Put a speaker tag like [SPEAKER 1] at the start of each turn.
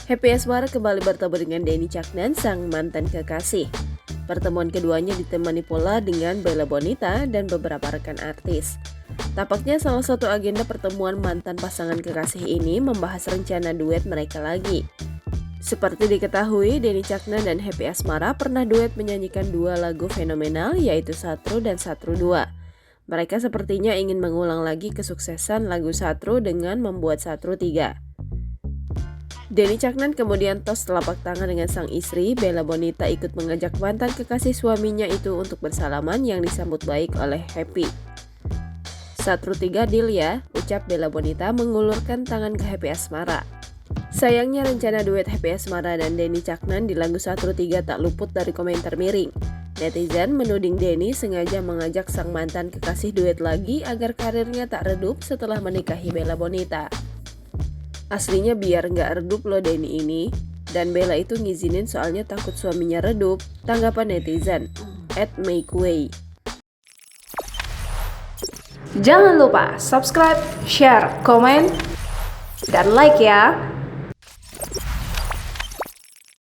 [SPEAKER 1] Happy Asmara kembali bertemu dengan Denny Caknan, sang mantan kekasih. Pertemuan keduanya ditemani pula dengan Bella Bonita dan beberapa rekan artis. Tampaknya salah satu agenda pertemuan mantan pasangan kekasih ini membahas rencana duet mereka lagi. Seperti diketahui, Denny Caknan dan Happy Asmara pernah duet menyanyikan dua lagu fenomenal, yaitu Satru dan Satru 2. Mereka sepertinya ingin mengulang lagi kesuksesan lagu Satru dengan membuat Satru 3. Denny Caknan kemudian tos telapak tangan dengan sang istri. Bella Bonita ikut mengajak mantan kekasih suaminya itu untuk bersalaman yang disambut baik oleh Happy. Satru 3 deal ya, ucap Bella Bonita mengulurkan tangan ke Happy Asmara. Sayangnya rencana duet Happy Asmara dan Denny Caknan di lagu Satru 3 tak luput dari komentar miring. Netizen menuding Denny sengaja mengajak sang mantan kekasih duet lagi agar karirnya tak redup setelah menikahi Bella Bonita. Aslinya biar nggak redup loh Denny ini, dan Bella itu ngizinin soalnya takut suaminya redup, tanggapan netizen @makeway.
[SPEAKER 2] Jangan lupa subscribe, share, komen, dan like ya.